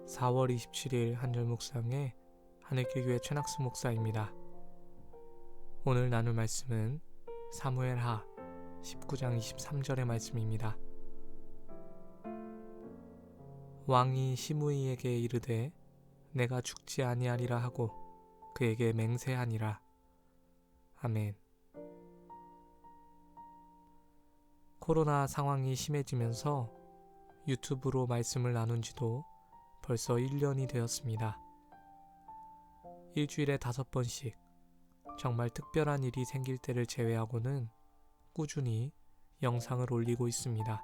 4월 27일 한절 묵상의 하늘길 교회 최낙수 목사입니다. 오늘 나눌 말씀은 사무엘하 19장 23절의 말씀입니다. 왕이 시므이에게 이르되 내가 죽지 아니하리라 하고 그에게 맹세하니라. 아멘. 코로나 상황이 심해지면서 유튜브로 말씀을 나눈 지도 벌써 1년이 되었습니다. 일주일에 5번씩 정말 특별한 일이 생길 때를 제외하고는 꾸준히 영상을 올리고 있습니다.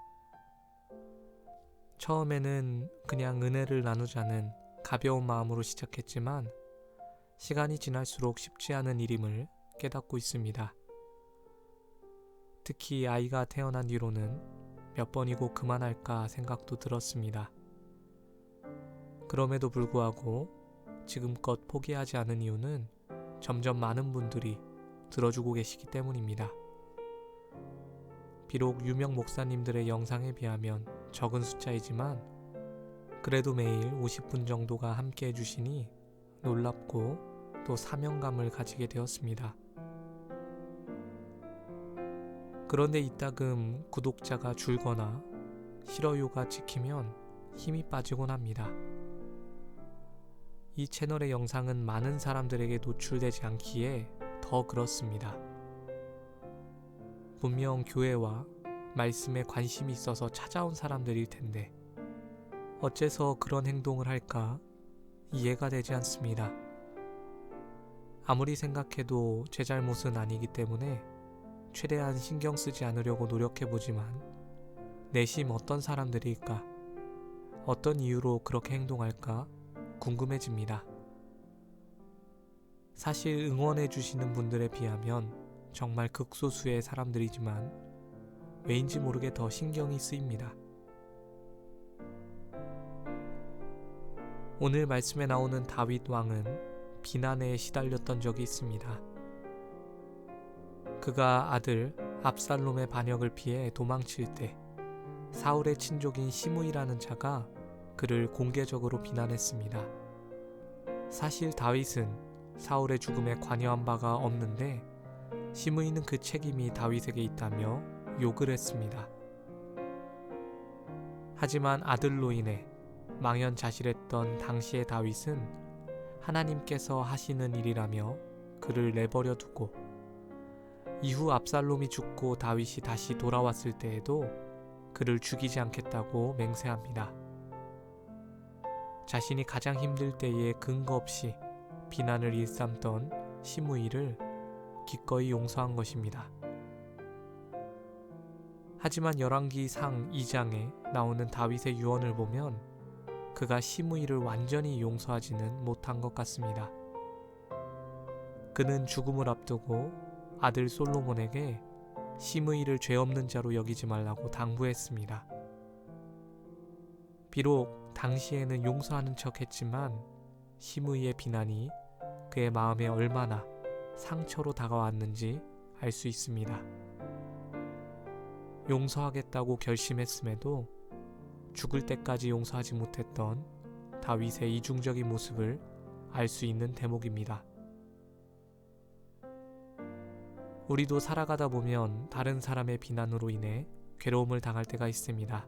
처음에는 그냥 은혜를 나누자는 가벼운 마음으로 시작했지만 시간이 지날수록 쉽지 않은 일임을 깨닫고 있습니다. 특히 아이가 태어난 뒤로는 몇 번이고 그만할까 생각도 들었습니다. 그럼에도 불구하고 지금껏 포기하지 않은 이유는 점점 많은 분들이 들어주고 계시기 때문입니다. 비록 유명 목사님들의 영상에 비하면 적은 숫자이지만 그래도 매일 50분 정도가 함께 해주시니 놀랍고 또 사명감을 가지게 되었습니다. 그런데 이따금 구독자가 줄거나 싫어요가 찍히면 힘이 빠지곤 합니다. 이 채널의 영상은 많은 사람들에게 노출되지 않기에 더 그렇습니다. 분명 교회와 말씀에 관심이 있어서 찾아온 사람들일 텐데 어째서 그런 행동을 할까 이해가 되지 않습니다. 아무리 생각해도 제 잘못은 아니기 때문에 최대한 신경 쓰지 않으려고 노력해보지만 내심 어떤 사람들일까? 어떤 이유로 그렇게 행동할까? 궁금해집니다. 사실 응원해주시는 분들에 비하면 정말 극소수의 사람들이지만 왜인지 모르게 더 신경이 쓰입니다. 오늘 말씀에 나오는 다윗 왕은 비난에 시달렸던 적이 있습니다. 그가 아들 압살롬의 반역을 피해 도망칠 때 사울의 친족인 시므이라는 자가 그를 공개적으로 비난했습니다. 사실 다윗은 사울의 죽음에 관여한 바가 없는데 시므이는 그 책임이 다윗에게 있다며 욕을 했습니다. 하지만 아들로 인해 망연자실했던 당시의 다윗은 하나님께서 하시는 일이라며 그를 내버려 두고 이후 압살롬이 죽고 다윗이 다시 돌아왔을 때에도 그를 죽이지 않겠다고 맹세합니다. 자신이 가장 힘들 때에 근거 없이 비난을 일삼던 시므이를 기꺼이 용서한 것입니다. 하지만 열왕기상 2장에 나오는 다윗의 유언을 보면 그가 시므이를 완전히 용서하지는 못한 것 같습니다. 그는 죽음을 앞두고 아들 솔로몬에게 시므이를 죄 없는 자로 여기지 말라고 당부했습니다. 비록 당시에는 용서하는 척 했지만 시므이의 비난이 그의 마음에 얼마나 상처로 다가왔는지 알 수 있습니다. 용서하겠다고 결심했음에도 죽을 때까지 용서하지 못했던 다윗의 이중적인 모습을 알 수 있는 대목입니다. 우리도 살아가다 보면 다른 사람의 비난으로 인해 괴로움을 당할 때가 있습니다.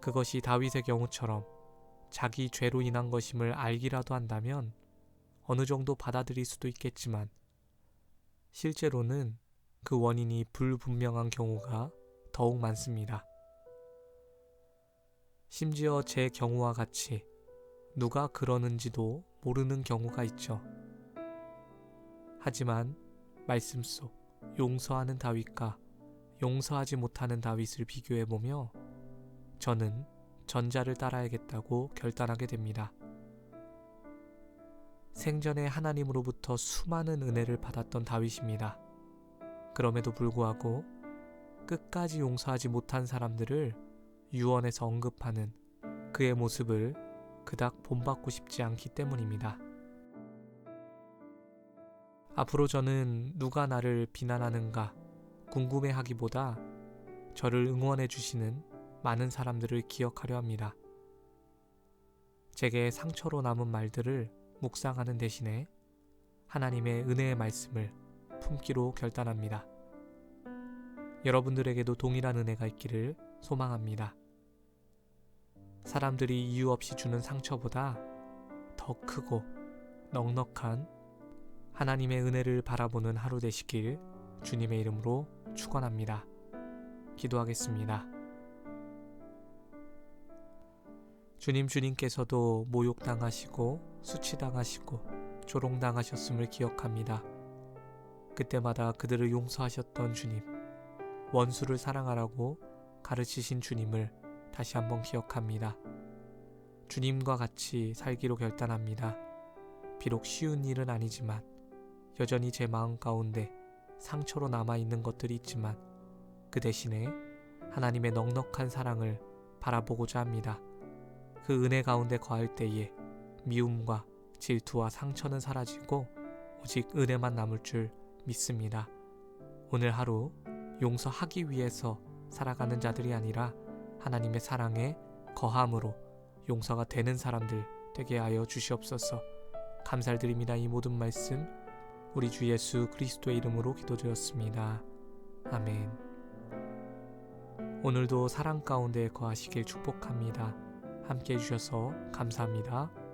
그것이 다윗의 경우처럼 자기 죄로 인한 것임을 알기라도 한다면 어느 정도 받아들일 수도 있겠지만 실제로는 그 원인이 불분명한 경우가 더욱 많습니다. 심지어 제 경우와 같이 누가 그러는지도 모르는 경우가 있죠. 하지만 말씀 속 용서하는 다윗과 용서하지 못하는 다윗을 비교해보며 저는 전자를 따라야겠다고 결단하게 됩니다. 생전에 하나님으로부터 수많은 은혜를 받았던 다윗입니다. 그럼에도 불구하고 끝까지 용서하지 못한 사람들을 유언에서 언급하는 그의 모습을 그닥 본받고 싶지 않기 때문입니다. 앞으로 저는 누가 나를 비난하는가 궁금해하기보다 저를 응원해 주시는 많은 사람들을 기억하려 합니다. 제게 상처로 남은 말들을 묵상하는 대신에 하나님의 은혜의 말씀을 품기로 결단합니다. 여러분들에게도 동일한 은혜가 있기를 소망합니다. 사람들이 이유 없이 주는 상처보다 더 크고 넉넉한 하나님의 은혜를 바라보는 하루 되시길 주님의 이름으로 축원합니다. 기도하겠습니다. 주님께서도 모욕당하시고 수치당하시고 조롱당하셨음을 기억합니다. 그때마다 그들을 용서하셨던 주님, 원수를 사랑하라고 가르치신 주님을 다시 한번 기억합니다. 주님과 같이 살기로 결단합니다. 비록 쉬운 일은 아니지만 여전히 제 마음 가운데 상처로 남아있는 것들이 있지만 그 대신에 하나님의 넉넉한 사랑을 바라보고자 합니다. 그 은혜 가운데 거할 때에 미움과 질투와 상처는 사라지고 오직 은혜만 남을 줄 믿습니다. 오늘 하루 용서하기 위해서 살아가는 자들이 아니라 하나님의 사랑에 거함으로 용서가 되는 사람들 되게 하여 주시옵소서. 감사드립니다. 이 모든 말씀 우리 주 예수 그리스도의 이름으로 기도드렸습니다. 아멘. 오늘도 사랑 가운데 거하시길 축복합니다. 함께 해주셔서 감사합니다.